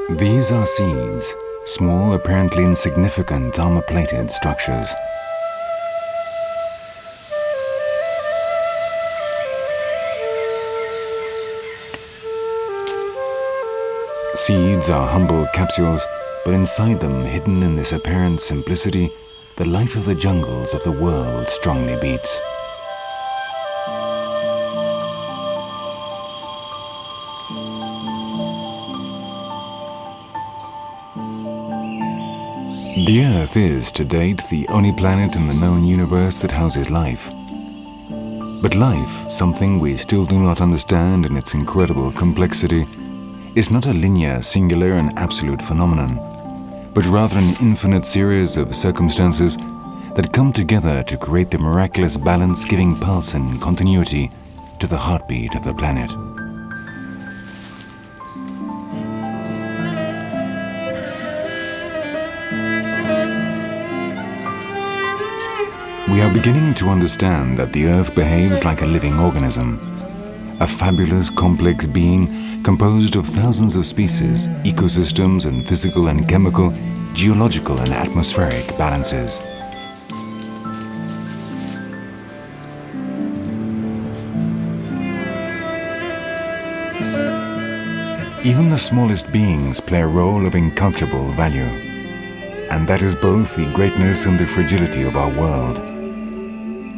These are seeds, small, apparently insignificant armor-plated structures. Seeds are humble capsules, but inside them, hidden in this apparent simplicity, the life of the jungles of the world strongly beats. The Earth is, to date, the only planet in the known universe that houses life. But life, something we still do not understand in its incredible complexity, is not a linear, singular and absolute phenomenon, but rather an infinite series of circumstances that come together to create the miraculous balance giving pulse and continuity to the heartbeat of the planet. We are beginning to understand that the Earth behaves like a living organism, a fabulous, complex being composed of thousands of species, ecosystems, and physical and chemical, geological and atmospheric balances. Even the smallest beings play a role of incalculable value, and that is both the greatness and the fragility of our world.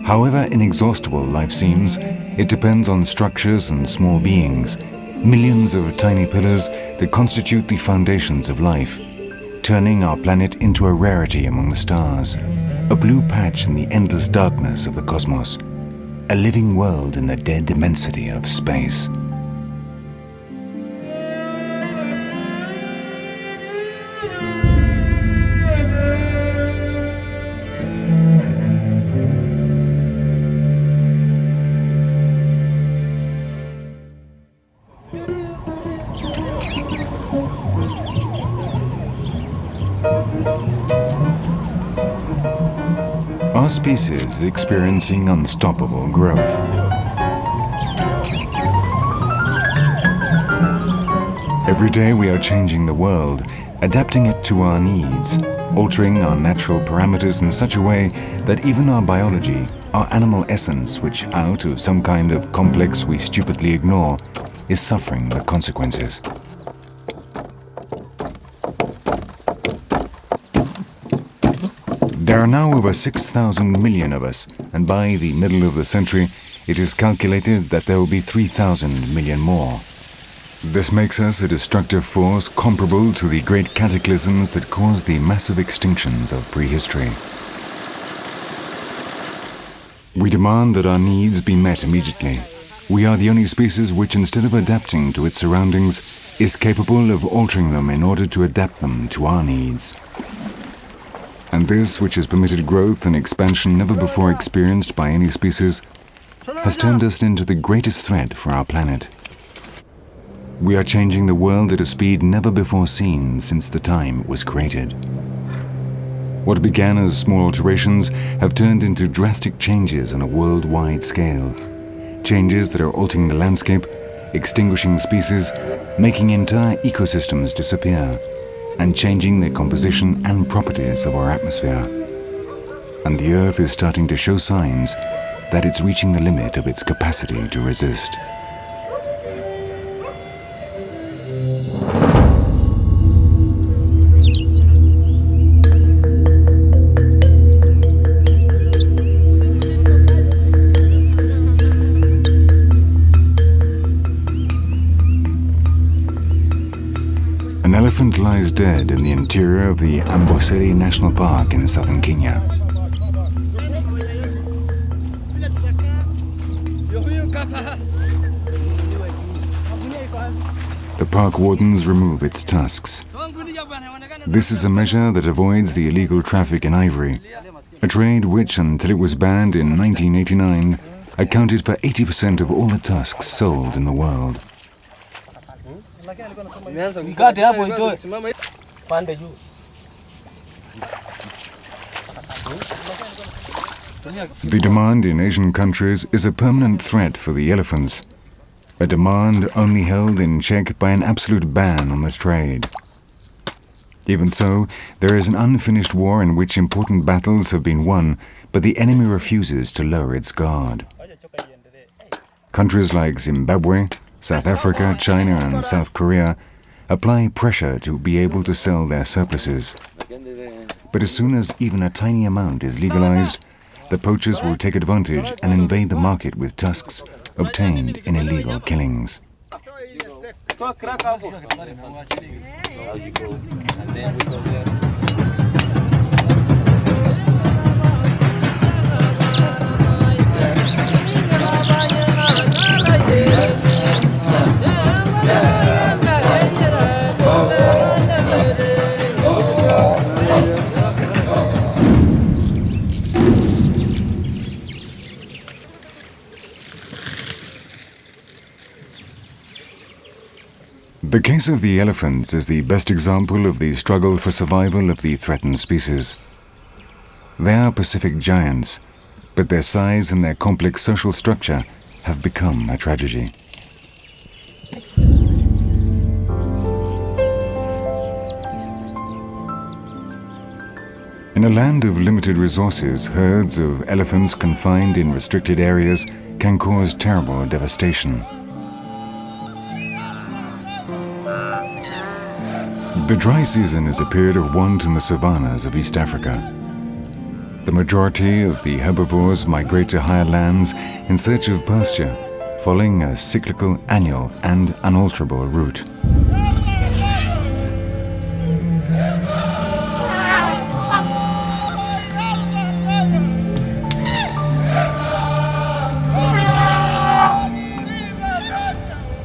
However inexhaustible life seems, it depends on structures and small beings, millions of tiny pillars that constitute the foundations of life, turning our planet into a rarity among the stars, a blue patch in the endless darkness of the cosmos, a living world in the dead immensity of space. Our species is experiencing unstoppable growth. Every day we are changing the world, adapting it to our needs, altering our natural parameters in such a way that even our biology, our animal essence, which out of some kind of complex we stupidly ignore, is suffering the consequences. There are now over 6,000 million of us, and by the middle of the century, it is calculated that there will be 3,000 million more. This makes us a destructive force comparable to the great cataclysms that caused the massive extinctions of prehistory. We demand that our needs be met immediately. We are the only species which, instead of adapting to its surroundings, is capable of altering them in order to adapt them to our needs. And this, which has permitted growth and expansion never before experienced by any species, has turned us into the greatest threat for our planet. We are changing the world at a speed never before seen since the time it was created. What began as small alterations have turned into drastic changes on a worldwide scale. Changes that are altering the landscape, extinguishing species, making entire ecosystems disappear, and changing the composition and properties of our atmosphere. And the Earth is starting to show signs that it's reaching the limit of its capacity to resist. An elephant lies dead in the interior of the Amboseli National Park in southern Kenya. The park wardens remove its tusks. This is a measure that avoids the illegal traffic in ivory, a trade which, until it was banned in 1989, accounted for 80% of all the tusks sold in the world. The demand in Asian countries is a permanent threat for the elephants, a demand only held in check by an absolute ban on this trade. Even so, there is an unfinished war in which important battles have been won, but the enemy refuses to lower its guard. Countries like Zimbabwe, South Africa, China and South Korea apply pressure to be able to sell their surpluses. But as soon as even a tiny amount is legalized, the poachers will take advantage and invade the market with tusks obtained in illegal killings. The case of the elephants is the best example of the struggle for survival of the threatened species. They are Pacific giants, but their size and their complex social structure have become a tragedy. In a land of limited resources, herds of elephants confined in restricted areas can cause terrible devastation. The dry season is a period of want in the savannas of East Africa. The majority of the herbivores migrate to higher lands in search of pasture, following a cyclical, annual and unalterable route.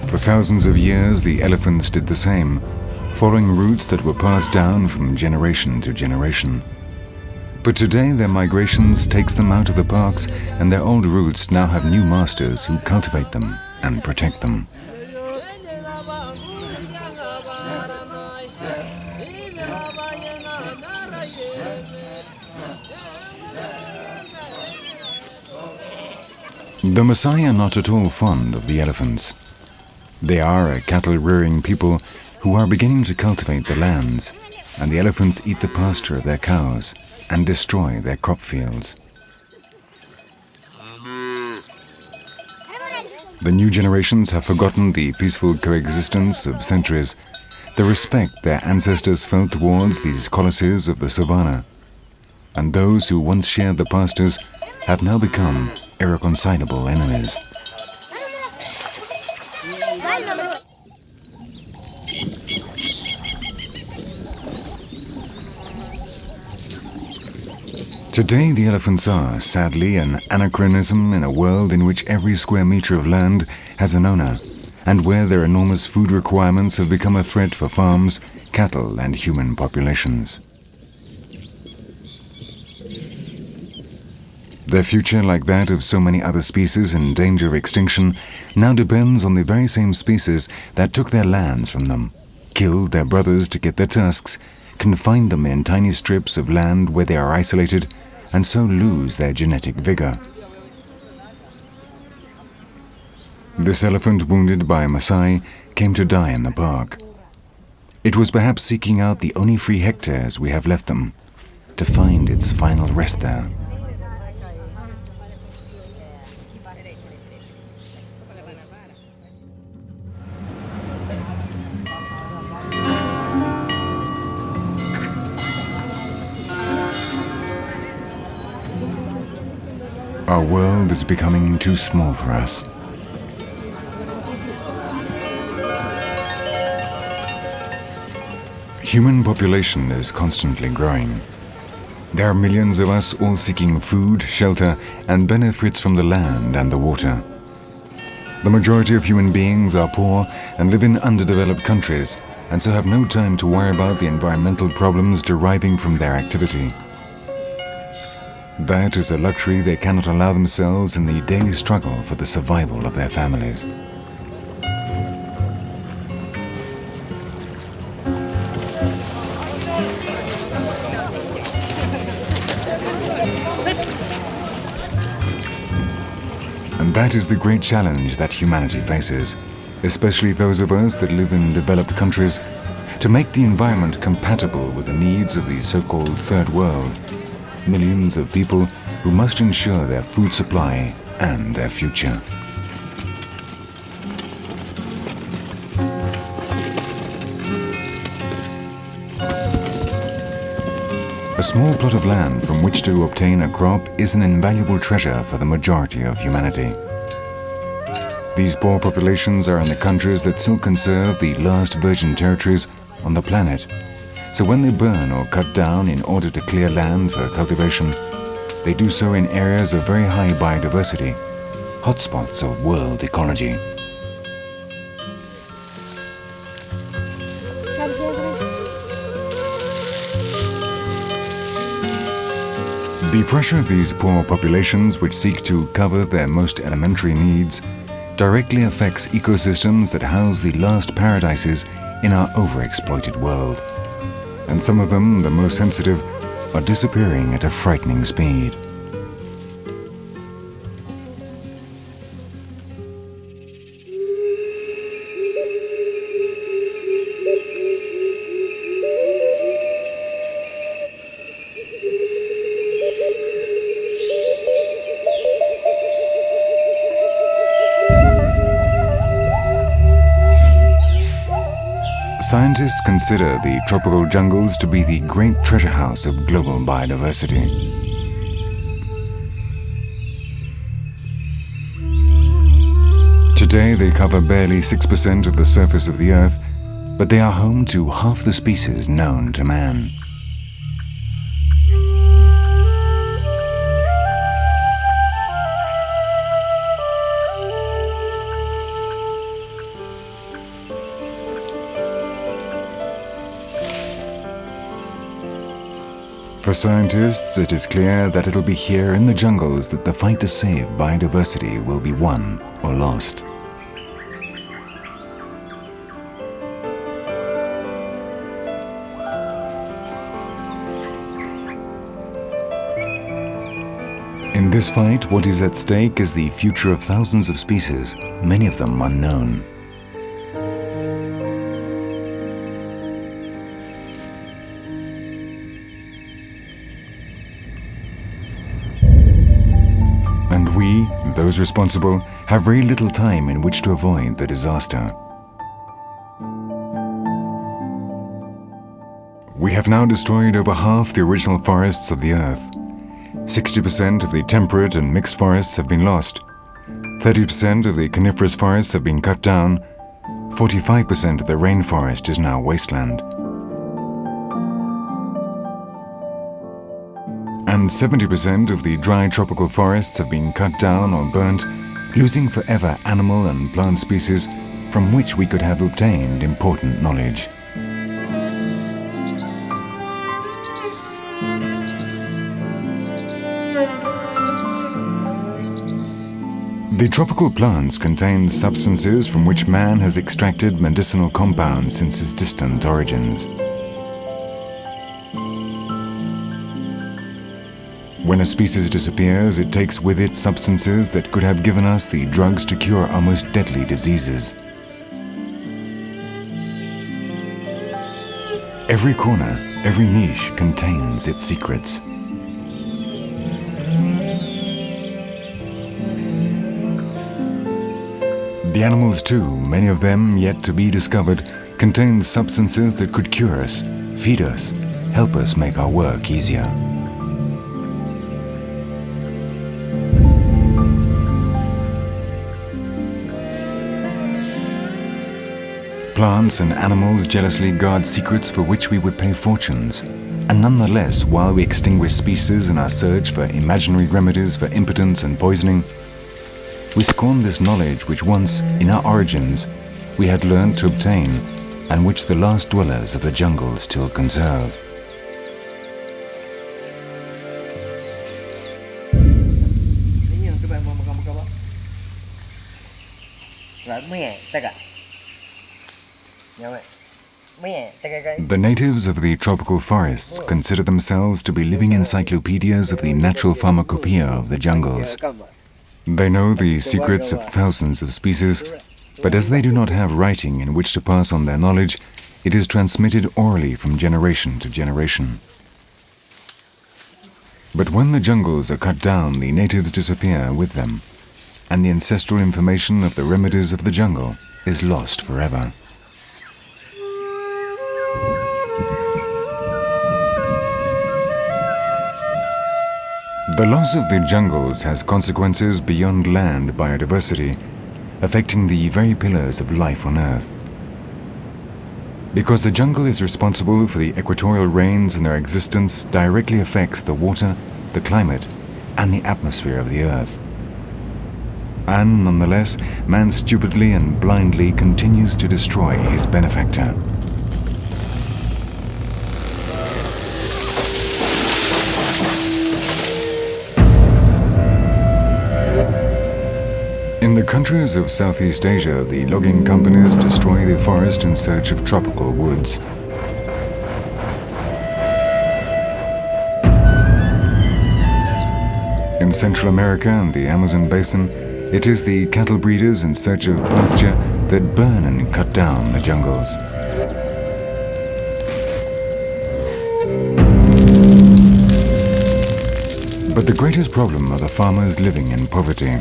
For thousands of years, the elephants did the same, following routes that were passed down from generation to generation. But today their migrations takes them out of the parks, and their old routes now have new masters who cultivate them and protect them. The Maasai are not at all fond of the elephants. They are a cattle-rearing people who are beginning to cultivate the lands, and the elephants eat the pasture of their cows and destroy their crop fields. The new generations have forgotten the peaceful coexistence of centuries, the respect their ancestors felt towards these colossus of the savannah, and those who once shared the pastures have now become irreconcilable enemies. Today the elephants are, sadly, an anachronism in a world in which every square meter of land has an owner, and where their enormous food requirements have become a threat for farms, cattle and human populations. Their future, like that of so many other species in danger of extinction, now depends on the very same species that took their lands from them, killed their brothers to get their tusks, confined them in tiny strips of land where they are isolated, and so lose their genetic vigor. This elephant, wounded by a Maasai, came to die in the park. It was perhaps seeking out the only free hectares we have left them, to find its final rest there. Our world is becoming too small for us. Human population is constantly growing. There are millions of us all seeking food, shelter, and benefits from the land and the water. The majority of human beings are poor and live in underdeveloped countries, and so have no time to worry about the environmental problems deriving from their activity. That is a luxury they cannot allow themselves in the daily struggle for the survival of their families. And that is the great challenge that humanity faces, especially those of us that live in developed countries, to make the environment compatible with the needs of the so-called Third World, millions of people who must ensure their food supply and their future. A small plot of land from which to obtain a crop is an invaluable treasure for the majority of humanity. These poor populations are in the countries that still conserve the last virgin territories on the planet. So when they burn or cut down in order to clear land for cultivation, they do so in areas of very high biodiversity, hotspots of world ecology. The pressure of these poor populations, which seek to cover their most elementary needs, directly affects ecosystems that house the last paradises in our overexploited world. And some of them, the most sensitive, are disappearing at a frightening speed. Scientists consider the tropical jungles to be the great treasure house of global biodiversity. Today they cover barely 6% of the surface of the Earth, but they are home to half the species known to man. For scientists, it is clear that it'll be here in the jungles that the fight to save biodiversity will be won or lost. In this fight, what is at stake is the future of thousands of species, many of them unknown. And we, those responsible, have very little time in which to avoid the disaster. We have now destroyed over half the original forests of the Earth. 60% of the temperate and mixed forests have been lost. 30% of the coniferous forests have been cut down. 45% of the rainforest is now wasteland. And 70% of the dry tropical forests have been cut down or burnt, losing forever animal and plant species from which we could have obtained important knowledge. The tropical plants contain substances from which man has extracted medicinal compounds since its distant origins. When a species disappears, it takes with it substances that could have given us the drugs to cure our most deadly diseases. Every corner, every niche contains its secrets. The animals too, many of them yet to be discovered, contain substances that could cure us, feed us, help us make our work easier. Plants and animals jealously guard secrets for which we would pay fortunes. And nonetheless, while we extinguish species in our search for imaginary remedies for impotence and poisoning, we scorn this knowledge which once, in our origins, we had learned to obtain, and which the last dwellers of the jungle still conserve. The natives of the tropical forests consider themselves to be living encyclopedias of the natural pharmacopoeia of the jungles. They know the secrets of thousands of species, but as they do not have writing in which to pass on their knowledge, it is transmitted orally from generation to generation. But when the jungles are cut down, the natives disappear with them, and the ancestral information of the remedies of the jungle is lost forever. The loss of the jungles has consequences beyond land biodiversity, affecting the very pillars of life on Earth. Because the jungle is responsible for the equatorial rains and their existence directly affects the water, the climate, and the atmosphere of the Earth. And nonetheless, man stupidly and blindly continues to destroy his benefactor. In the countries of Southeast Asia, the logging companies destroy the forest in search of tropical woods. In Central America and the Amazon basin, it is the cattle breeders in search of pasture that burn and cut down the jungles. But the greatest problem are the farmers living in poverty.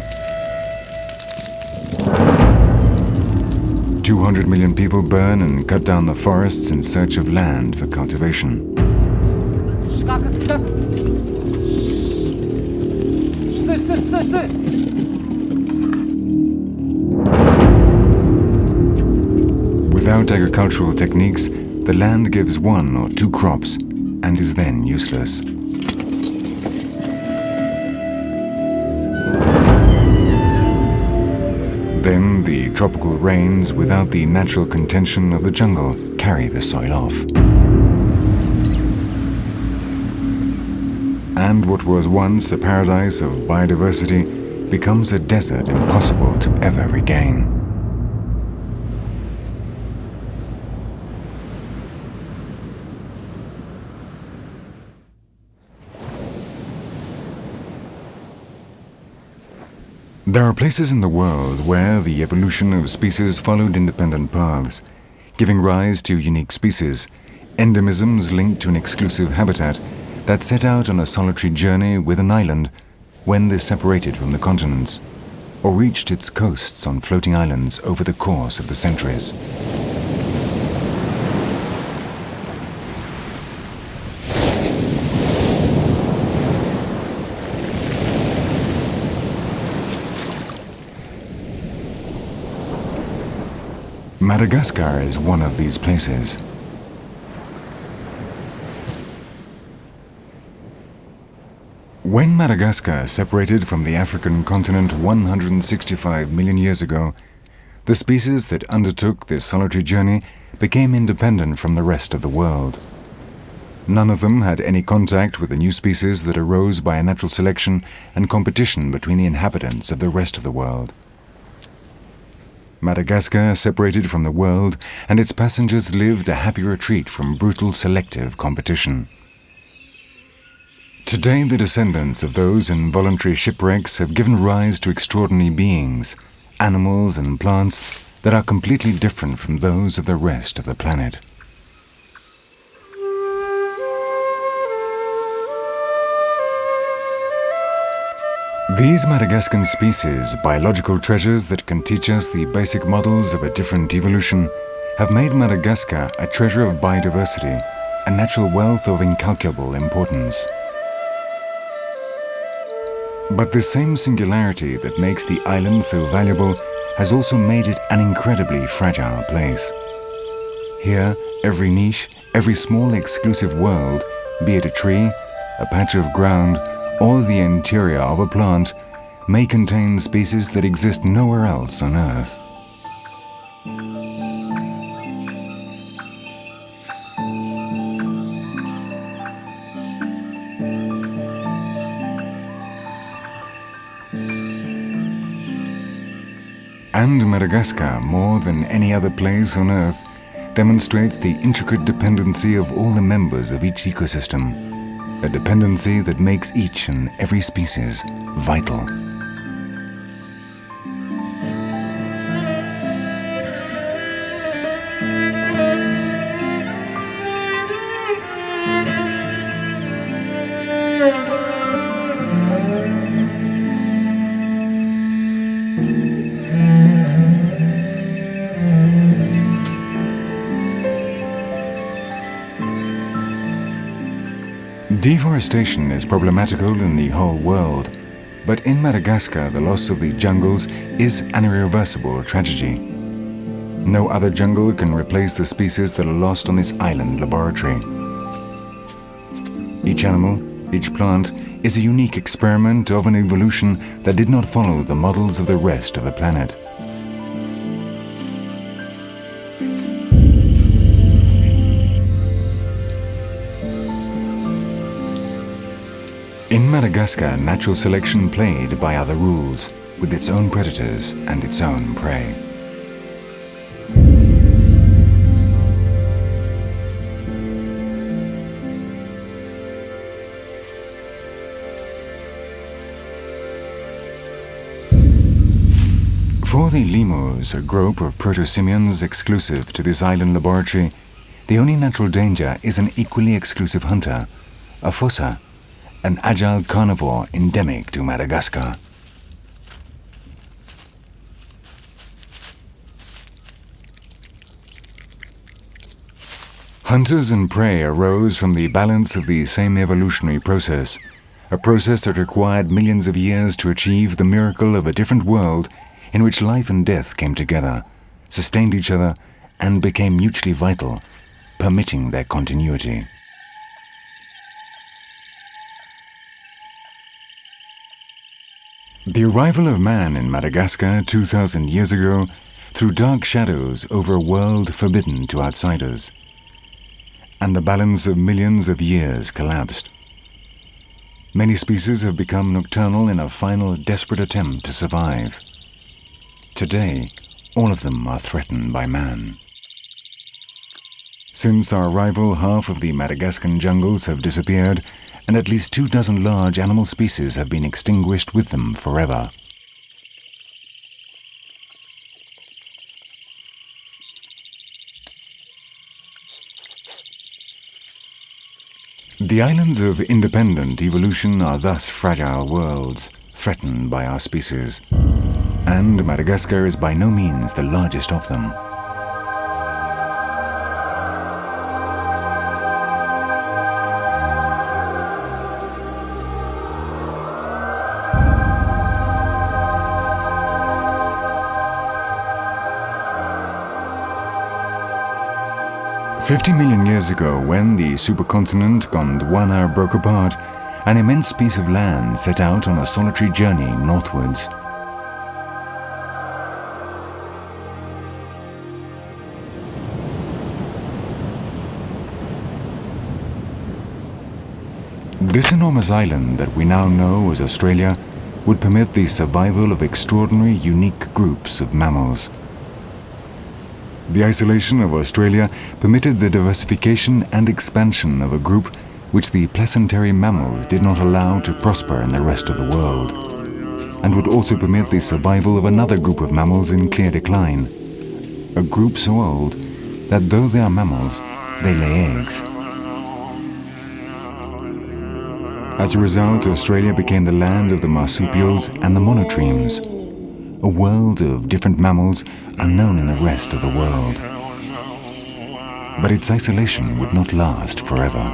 200 million people burn and cut down the forests in search of land for cultivation. Without agricultural techniques, the land gives 1 or 2 crops and is then useless. Then the tropical rains, without the natural contention of the jungle, carry the soil off. And what was once a paradise of biodiversity becomes a desert impossible to ever regain. There are places in the world where the evolution of species followed independent paths, giving rise to unique species, endemisms linked to an exclusive habitat that set out on a solitary journey with an island when they separated from the continents, or reached its coasts on floating islands over the course of the centuries. Madagascar is one of these places. When Madagascar separated from the African continent 165 million years ago, the species that undertook this solitary journey became independent from the rest of the world. None of them had any contact with the new species that arose by a natural selection and competition between the inhabitants of the rest of the world. Madagascar separated from the world, and its passengers lived a happy retreat from brutal selective competition. Today, the descendants of those involuntary shipwrecks have given rise to extraordinary beings, animals and plants that are completely different from those of the rest of the planet. These Madagascan species, biological treasures that can teach us the basic models of a different evolution, have made Madagascar a treasure of biodiversity, a natural wealth of incalculable importance. But the same singularity that makes the island so valuable has also made it an incredibly fragile place. Here, every niche, every small exclusive world, be it a tree, a patch of ground, or the interior of a plant, may contain species that exist nowhere else on Earth. And Madagascar, more than any other place on Earth, demonstrates the intricate dependency of all the members of each ecosystem, a dependency that makes each and every species vital. Deforestation is problematical in the whole world, but in Madagascar the loss of the jungles is an irreversible tragedy. No other jungle can replace the species that are lost on this island laboratory. Each animal, each plant, is a unique experiment of an evolution that did not follow the models of the rest of the planet. In Madagascar, natural selection played by other rules, with its own predators and its own prey. For the lemurs, a group of proto-simians exclusive to this island laboratory, the only natural danger is an equally exclusive hunter, a fossa, an agile carnivore endemic to Madagascar. Hunters and prey arose from the balance of the same evolutionary process, a process that required millions of years to achieve the miracle of a different world in which life and death came together, sustained each other, and became mutually vital, permitting their continuity. The arrival of man in Madagascar 2,000 years ago threw dark shadows over a world forbidden to outsiders, and the balance of millions of years collapsed. Many species have become nocturnal in a final desperate attempt to survive. Today, all of them are threatened by man. Since our arrival, half of the Madagascan jungles have disappeared, and at least 24 large animal species have been extinguished with them forever. The islands of independent evolution are thus fragile worlds, threatened by our species. And Madagascar is by no means the largest of them. "50 million years ago, when the supercontinent Gondwana broke apart, an immense piece of land set out on a solitary journey northwards. This enormous island that we now know as Australia would permit the survival of extraordinary, unique groups of mammals. The isolation of Australia permitted the diversification and expansion of a group which the placentary mammals did not allow to prosper in the rest of the world, and would also permit the survival of another group of mammals in clear decline, a group so old that though they are mammals, they lay eggs. As a result, Australia became the land of the marsupials and the monotremes, a world of different mammals unknown in the rest of the world. But its isolation would not last forever.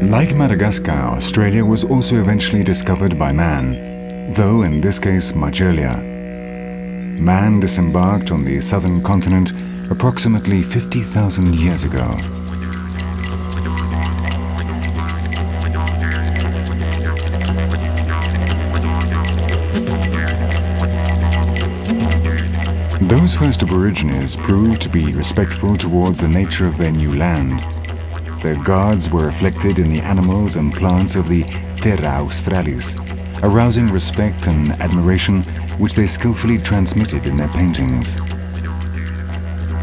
Like Madagascar, Australia was also eventually discovered by man, though in this case much earlier. Man disembarked on the southern continent approximately 50,000 years ago. Those first Aborigines proved to be respectful towards the nature of their new land. Their gods were reflected in the animals and plants of the Terra Australis, arousing respect and admiration which they skillfully transmitted in their paintings.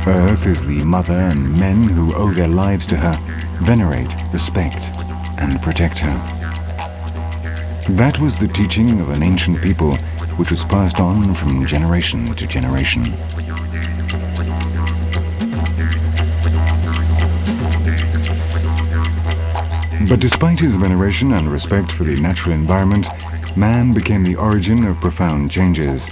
Earth is the mother, and men who owe their lives to her venerate, respect, and protect her. That was the teaching of an ancient people which was passed on from generation to generation. But despite his veneration and respect for the natural environment, man became the origin of profound changes.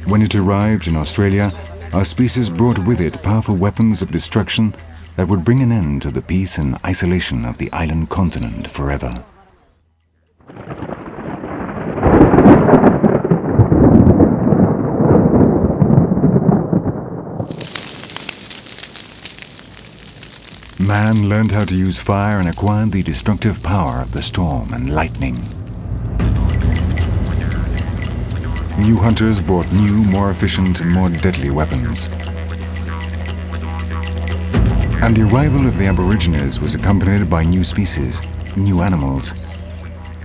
When it arrived in Australia, our species brought with it powerful weapons of destruction that would bring an end to the peace and isolation of the island continent forever. Man learned how to use fire and acquired the destructive power of the storm and lightning. New hunters brought new, more efficient and more deadly weapons. And the arrival of the Aborigines was accompanied by new species, new animals,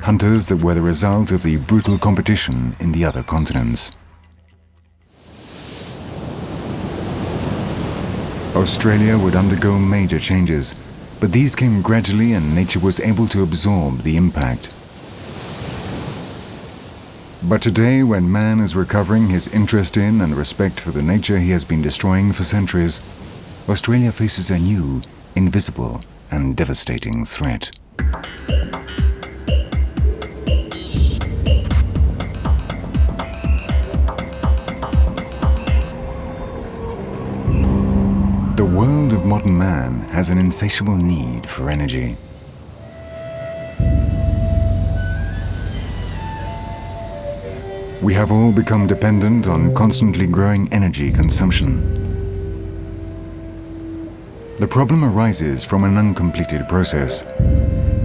hunters that were the result of the brutal competition in the other continents. Australia would undergo major changes, but these came gradually and nature was able to absorb the impact. But today, when man is recovering his interest in and respect for the nature he has been destroying for centuries, Australia faces a new, invisible and devastating threat. The world of modern man has an insatiable need for energy. We have all become dependent on constantly growing energy consumption. The problem arises from an uncompleted process.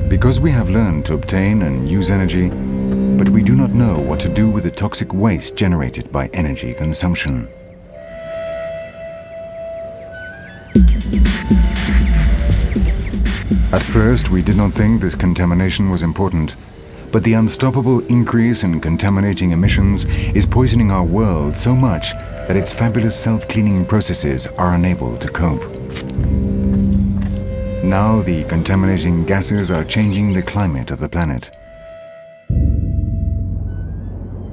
Because we have learned to obtain and use energy, but we do not know what to do with the toxic waste generated by energy consumption. At first, we did not think this contamination was important, but the unstoppable increase in contaminating emissions is poisoning our world so much that its fabulous self-cleaning processes are unable to cope. Now the contaminating gases are changing the climate of the planet.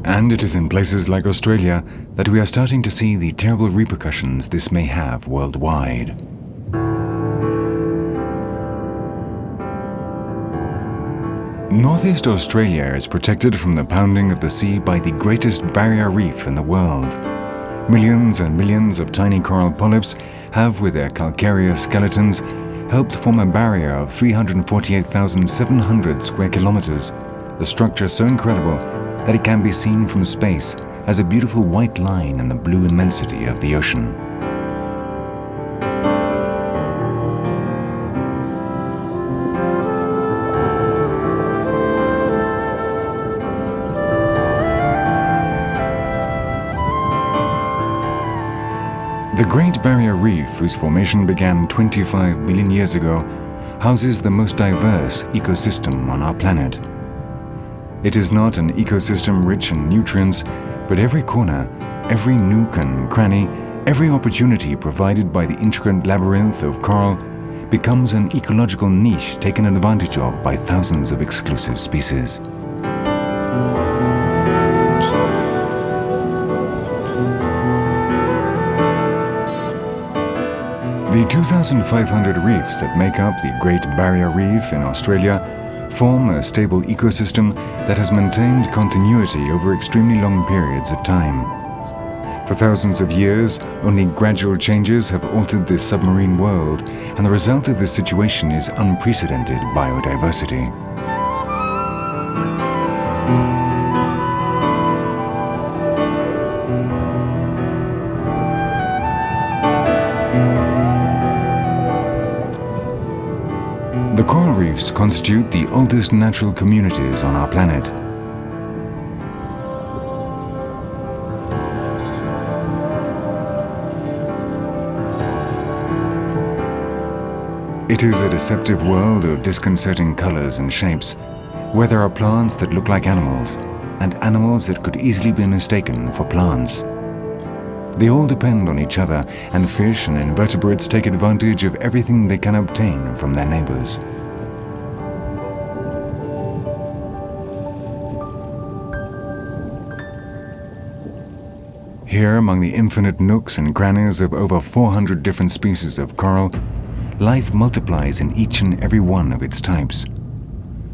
And it is in places like Australia that we are starting to see the terrible repercussions this may have worldwide. Northeast Australia is protected from the pounding of the sea by the greatest barrier reef in the world. Millions and millions of tiny coral polyps have, with their calcareous skeletons, helped form a barrier of 348,700 square kilometers, the structure so incredible that it can be seen from space as a beautiful white line in the blue immensity of the ocean. The Great Barrier Reef, whose formation began 25 million years ago, houses the most diverse ecosystem on our planet. It is not an ecosystem rich in nutrients, but every corner, every nook and cranny, every opportunity provided by the intricate labyrinth of coral becomes an ecological niche taken advantage of by thousands of exclusive species. The 2,500 reefs that make up the Great Barrier Reef in Australia form a stable ecosystem that has maintained continuity over extremely long periods of time. For thousands of years, only gradual changes have altered this submarine world, and the result of this situation is unprecedented biodiversity. The coral reefs constitute the oldest natural communities on our planet. It is a deceptive world of disconcerting colors and shapes, where there are plants that look like animals, and animals that could easily be mistaken for plants. They all depend on each other, and fish and invertebrates take advantage of everything they can obtain from their neighbors. Here, among the infinite nooks and crannies of over 400 different species of coral, life multiplies in each and every one of its types.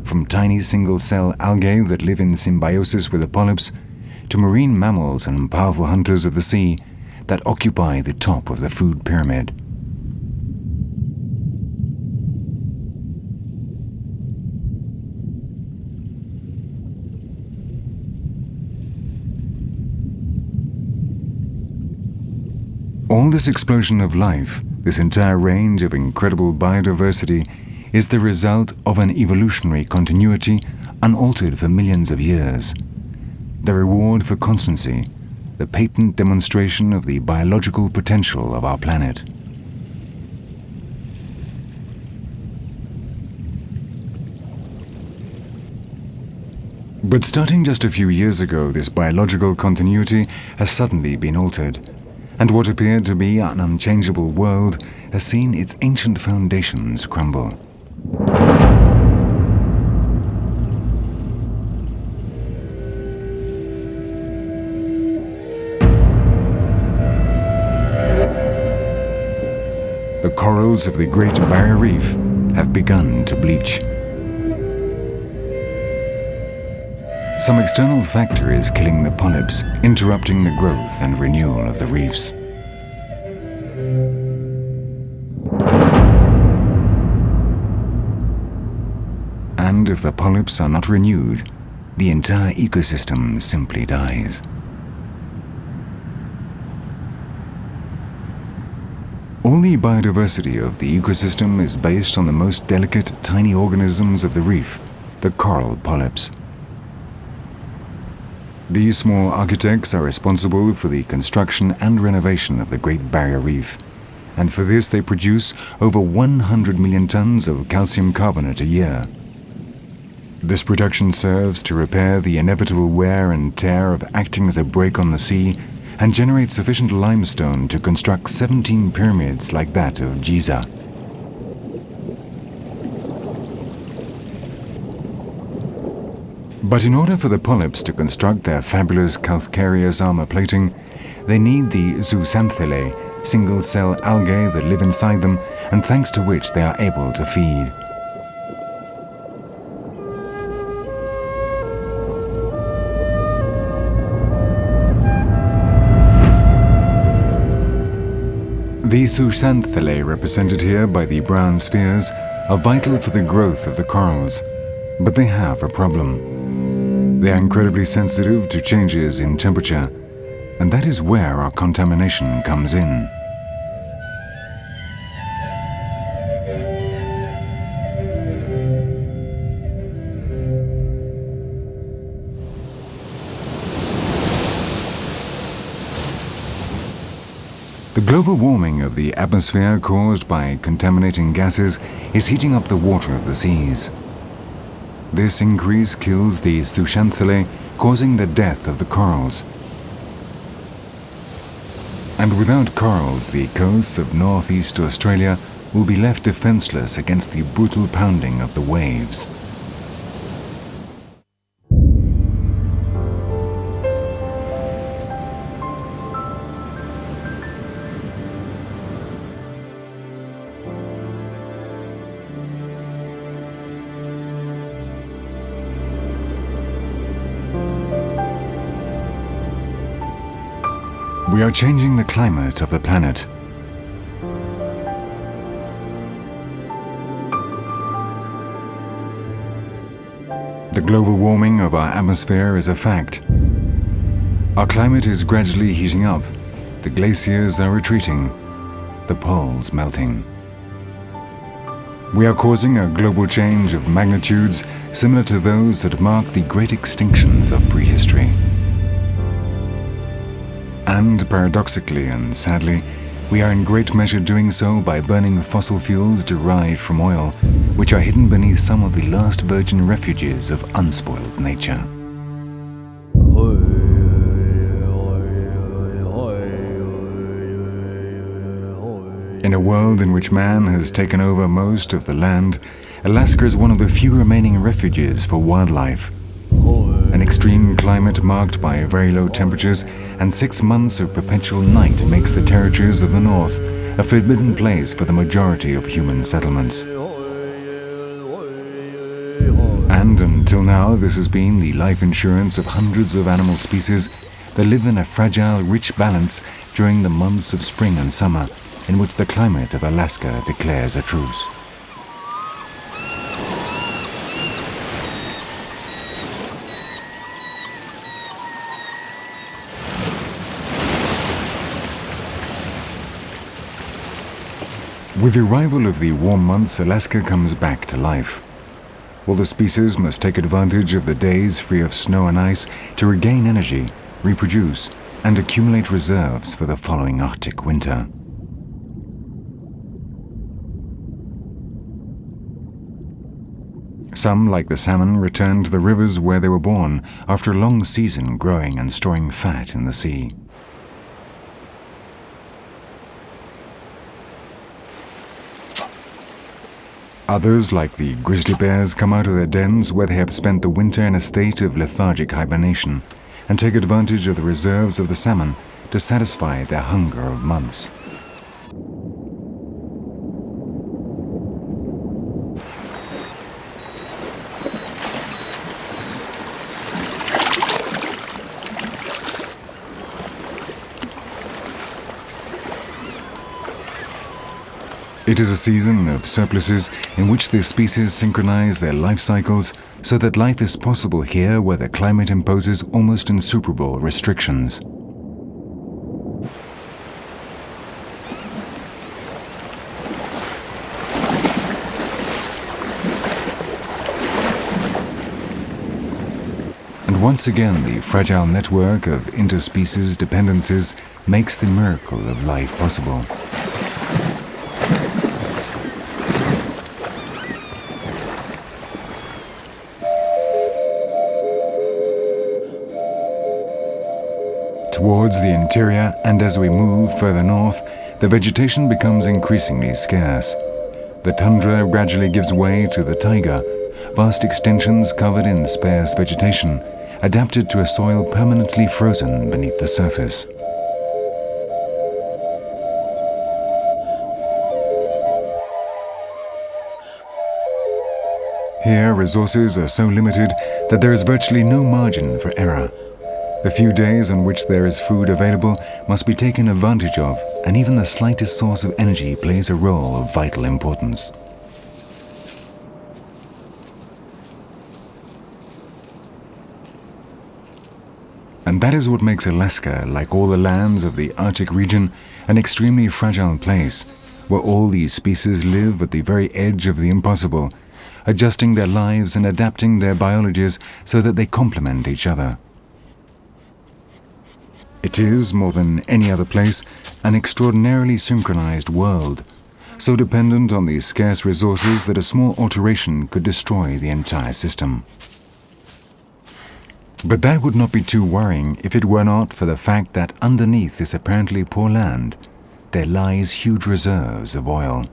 from tiny single-cell algae that live in symbiosis with the polyps, to marine mammals and powerful hunters of the sea that occupy the top of the food pyramid. All this explosion of life, this entire range of incredible biodiversity, is the result of an evolutionary continuity unaltered for millions of years. The reward for constancy, the patent demonstration of the biological potential of our planet. But starting just a few years ago, this biological continuity has suddenly been altered, and what appeared to be an unchangeable world has seen its ancient foundations crumble. The corals of the Great Barrier Reef have begun to bleach. Some external factor is killing the polyps, interrupting the growth and renewal of the reefs. And if the polyps are not renewed, the entire ecosystem simply dies. All the biodiversity of the ecosystem is based on the most delicate tiny organisms of the reef, the coral polyps. These small architects are responsible for the construction and renovation of the Great Barrier Reef, and for this they produce over 100 million tons of calcium carbonate a year. This production serves to repair the inevitable wear and tear of acting as a brake on the sea and generate sufficient limestone to construct 17 pyramids like that of Giza. But in order for the polyps to construct their fabulous calcareous armor plating, they need the zooxanthellae, single-cell algae that live inside them and thanks to which they are able to feed. The zooxanthellae represented here by the brown spheres are vital for the growth of the corals, but they have a problem. They are incredibly sensitive to changes in temperature, and that is where our contamination comes in. The global warming of the atmosphere caused by contaminating gases is heating up the water of the seas. This increase kills the zooxanthellae, causing the death of the corals. And without corals, the coasts of northeast Australia will be left defenseless against the brutal pounding of the waves. We are changing the climate of the planet. The global warming of our atmosphere is a fact. Our climate is gradually heating up. The glaciers are retreating. The poles melting. We are causing a global change of magnitudes similar to those that marked the great extinctions of prehistory. And paradoxically and sadly, we are in great measure doing so by burning fossil fuels derived from oil, which are hidden beneath some of the last virgin refuges of unspoiled nature. In a world in which man has taken over most of the land, Alaska is one of the few remaining refuges for wildlife. An extreme climate marked by very low temperatures and 6 months of perpetual night makes the territories of the north a forbidden place for the majority of human settlements. And until now, this has been the life insurance of hundreds of animal species that live in a fragile, rich balance during the months of spring and summer, in which the climate of Alaska declares a truce. With the arrival of the warm months, Alaska comes back to life. All the species must take advantage of the days free of snow and ice to regain energy, reproduce, and accumulate reserves for the following Arctic winter. Some, like the salmon, return to the rivers where they were born after a long season growing and storing fat in the sea. Others, like the grizzly bears, come out of their dens where they have spent the winter in a state of lethargic hibernation and take advantage of the reserves of the salmon to satisfy their hunger of months. It is a season of surpluses in which the species synchronize their life cycles so that life is possible here where the climate imposes almost insuperable restrictions. And once again, the fragile network of interspecies dependencies makes the miracle of life possible. Towards the interior, and as we move further north, the vegetation becomes increasingly scarce. The tundra gradually gives way to the taiga, vast extensions covered in sparse vegetation, adapted to a soil permanently frozen beneath the surface. Here, resources are so limited that there is virtually no margin for error. The few days on which there is food available must be taken advantage of, and even the slightest source of energy plays a role of vital importance. And that is what makes Alaska, like all the lands of the Arctic region, an extremely fragile place, where all these species live at the very edge of the impossible, adjusting their lives and adapting their biologies so that they complement each other. It is, more than any other place, an extraordinarily synchronized world, so dependent on these scarce resources that a small alteration could destroy the entire system. But that would not be too worrying if it were not for the fact that underneath this apparently poor land, there lies huge reserves of oil.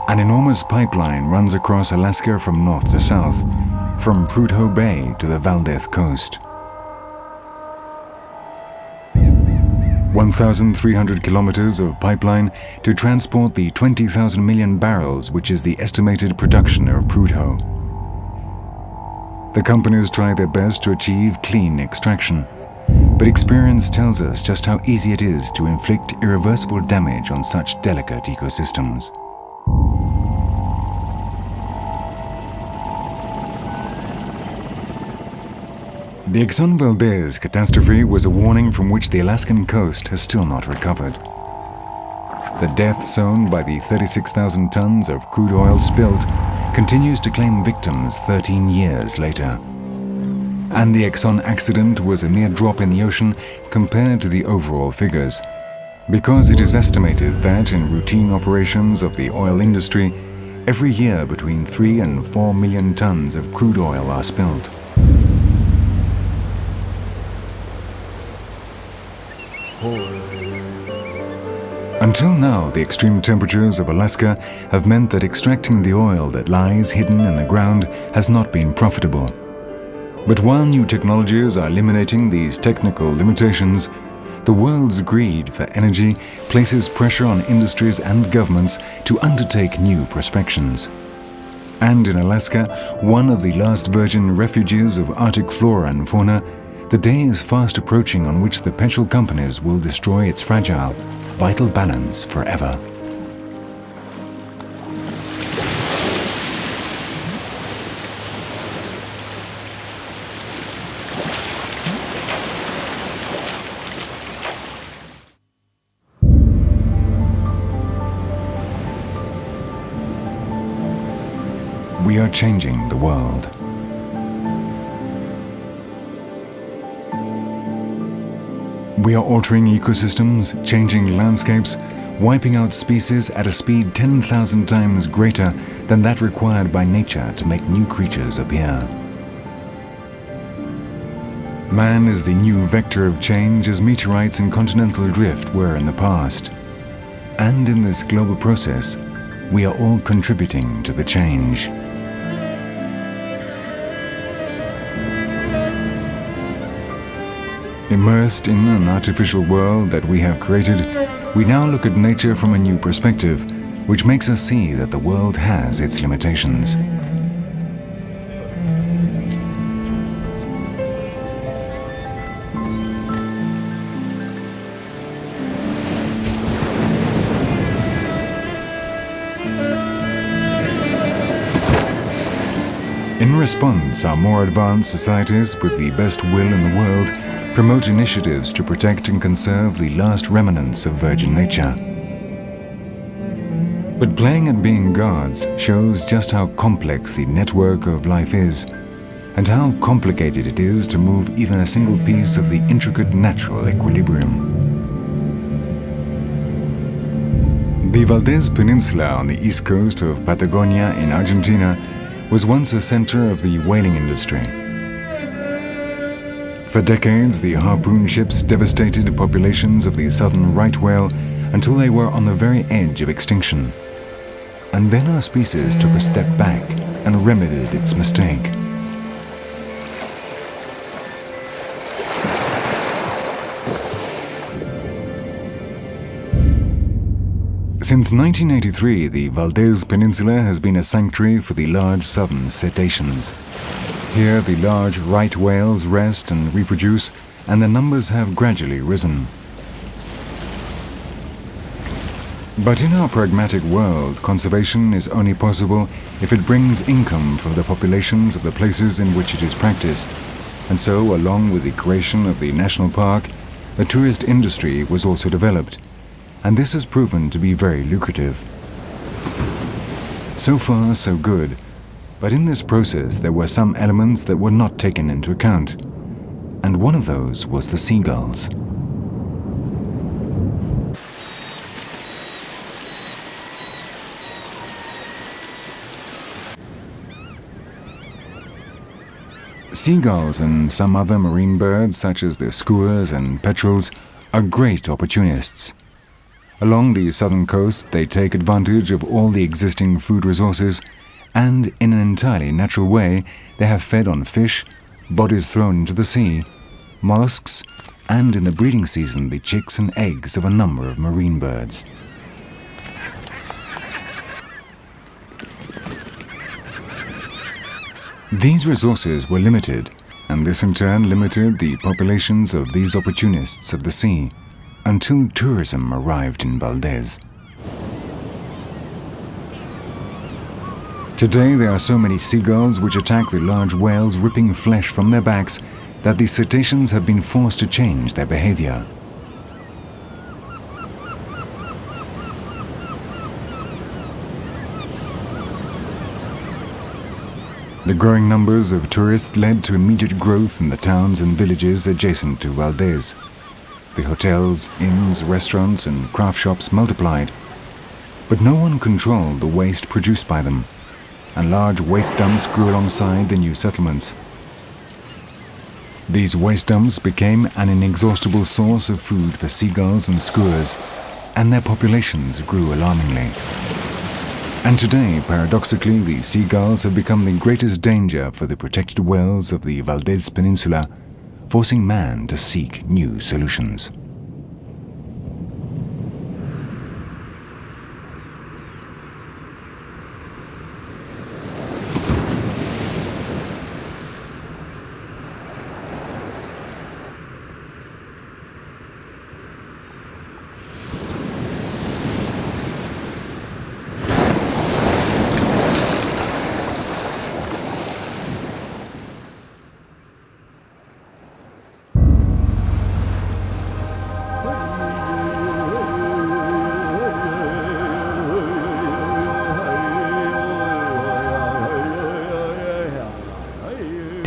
An enormous pipeline runs across Alaska from north to south, from Prudhoe Bay to the Valdez coast. 1,300 kilometers of pipeline to transport the 20,000 million barrels, which is the estimated production of Prudhoe. The companies try their best to achieve clean extraction, but experience tells us just how easy it is to inflict irreversible damage on such delicate ecosystems. The Exxon Valdez catastrophe was a warning from which the Alaskan coast has still not recovered. The death sown by the 36,000 tons of crude oil spilled continues to claim victims 13 years later. And the Exxon accident was a mere drop in the ocean compared to the overall figures, because it is estimated that in routine operations of the oil industry, every year between 3 and 4 million tons of crude oil are spilled. Until now, the extreme temperatures of Alaska have meant that extracting the oil that lies hidden in the ground has not been profitable. But while new technologies are eliminating these technical limitations, The world's greed for energy places pressure on industries and governments to undertake new prospections. And in Alaska, one of the last virgin refuges of Arctic flora and fauna, the day is fast approaching on which the petrol companies will destroy its fragile, vital balance forever. We are changing the world. We are altering ecosystems, changing landscapes, wiping out species at a speed 10,000 times greater than that required by nature to make new creatures appear. Man is the new vector of change as meteorites and continental drift were in the past. And in this global process, we are all contributing to the change. Immersed in an artificial world that we have created, we now look at nature from a new perspective, which makes us see that the world has its limitations. In response, our more advanced societies, with the best will in the world, promote initiatives to protect and conserve the last remnants of virgin nature. But playing at being gods shows just how complex the network of life is, and how complicated it is to move even a single piece of the intricate natural equilibrium. The Valdez Peninsula on the east coast of Patagonia in Argentina was once a center of the whaling industry. For decades, the harpoon ships devastated populations of the southern right whale until they were on the very edge of extinction. And then our species took a step back and remedied its mistake. Since 1983, the Valdez Peninsula has been a sanctuary for the large southern cetaceans. Here, the large right whales rest and reproduce, and their numbers have gradually risen. But in our pragmatic world, conservation is only possible if it brings income for the populations of the places in which it is practiced. And so, along with the creation of the national park, the tourist industry was also developed, and this has proven to be very lucrative. So far, so good. But in this process, there were some elements that were not taken into account, and one of those was the seagulls. Seagulls and some other marine birds, such as the skuas and petrels, are great opportunists. Along the southern coast, they take advantage of all the existing food resources, and in an entirely natural way, they have fed on fish, bodies thrown into the sea, mollusks, and in the breeding season, the chicks and eggs of a number of marine birds. These resources were limited, and this in turn limited the populations of these opportunists of the sea, until tourism arrived in Valdez. Today there are so many seagulls which attack the large whales, ripping flesh from their backs, that the cetaceans have been forced to change their behavior. The growing numbers of tourists led to immediate growth in the towns and villages adjacent to Valdez. The hotels, inns, restaurants, and craft shops multiplied, but no one controlled the waste produced by them, and large waste dumps grew alongside the new settlements. These waste dumps became an inexhaustible source of food for seagulls and skuas, and their populations grew alarmingly. And today, paradoxically, the seagulls have become the greatest danger for the protected whales of the Valdez Peninsula, forcing man to seek new solutions.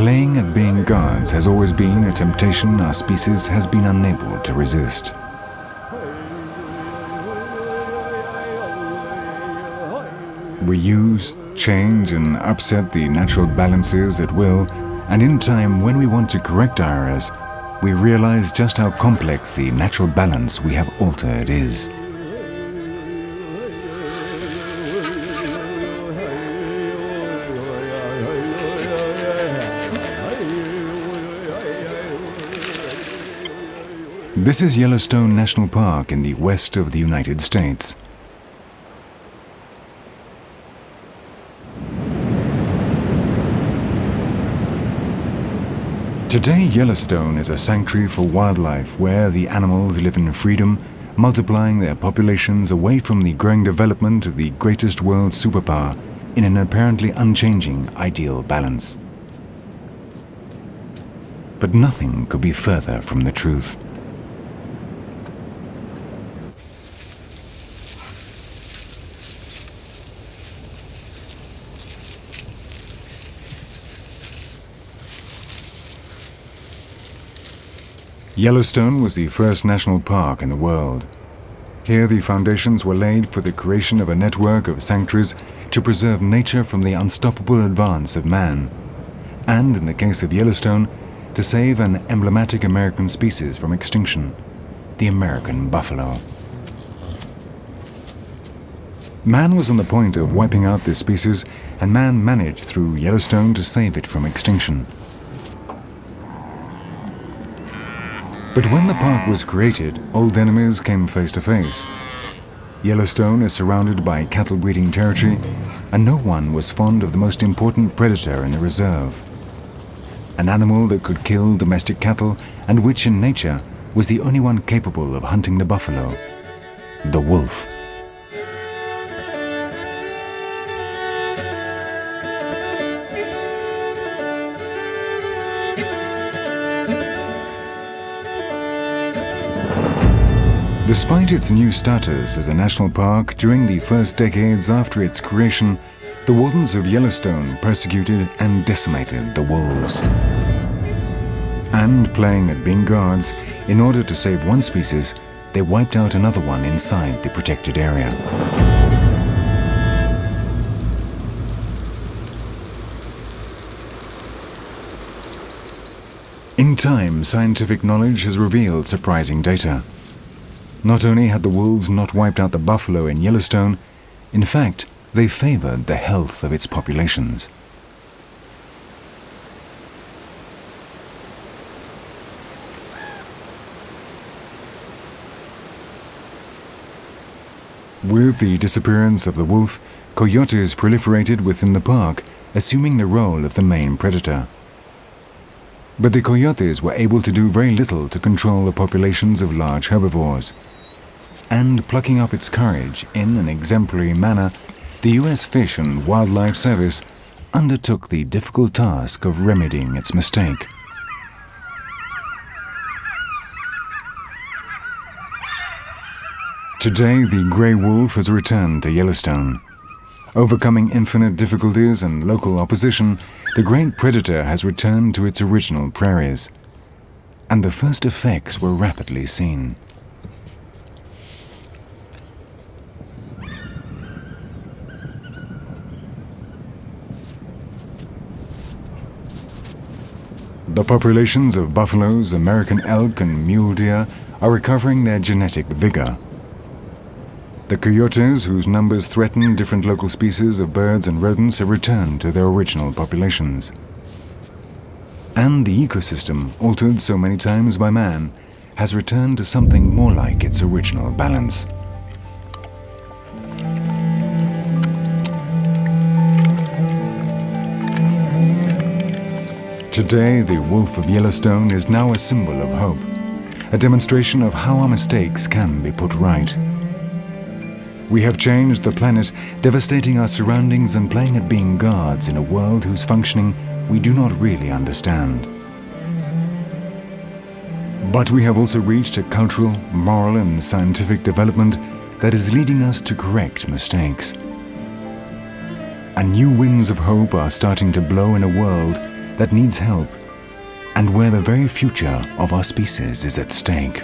Playing at being gods has always been a temptation our species has been unable to resist. We use, change and upset the natural balances at will, and in time, when we want to correct our errors, we realize just how complex the natural balance we have altered is. This is Yellowstone National Park in the west of the United States. Today, Yellowstone is a sanctuary for wildlife where the animals live in freedom, multiplying their populations away from the growing development of the greatest world superpower in an apparently unchanging ideal balance. But nothing could be further from the truth. Yellowstone was the first national park in the world. Here the foundations were laid for the creation of a network of sanctuaries to preserve nature from the unstoppable advance of man, and in the case of Yellowstone, to save an emblematic American species from extinction, the American buffalo. Man was on the point of wiping out this species, and man managed through Yellowstone to save it from extinction. But when the park was created, old enemies came face to face. Yellowstone is surrounded by cattle breeding territory, and no one was fond of the most important predator in the reserve. An animal that could kill domestic cattle and which in nature was the only one capable of hunting the buffalo, the wolf. Despite its new status as a national park, during the first decades after its creation, the wardens of Yellowstone persecuted and decimated the wolves. And playing at being guards, in order to save one species, they wiped out another one inside the protected area. In time, scientific knowledge has revealed surprising data. Not only had the wolves not wiped out the buffalo in Yellowstone, in fact, they favored the health of its populations. With the disappearance of the wolf, coyotes proliferated within the park, assuming the role of the main predator. But the coyotes were able to do very little to control the populations of large herbivores. And plucking up its courage in an exemplary manner, the U.S. Fish and Wildlife Service undertook the difficult task of remedying its mistake. Today, the grey wolf has returned to Yellowstone. Overcoming infinite difficulties and local opposition, the great predator has returned to its original prairies. And the first effects were rapidly seen. The populations of buffaloes, American elk and mule deer are recovering their genetic vigor. The coyotes, whose numbers threaten different local species of birds and rodents, have returned to their original populations. And the ecosystem, altered so many times by man, has returned to something more like its original balance. Today, the wolf of Yellowstone is now a symbol of hope, a demonstration of how our mistakes can be put right. We have changed the planet, devastating our surroundings and playing at being gods in a world whose functioning we do not really understand. But we have also reached a cultural, moral and scientific development that is leading us to correct mistakes. And new winds of hope are starting to blow in a world that needs help and where the very future of our species is at stake.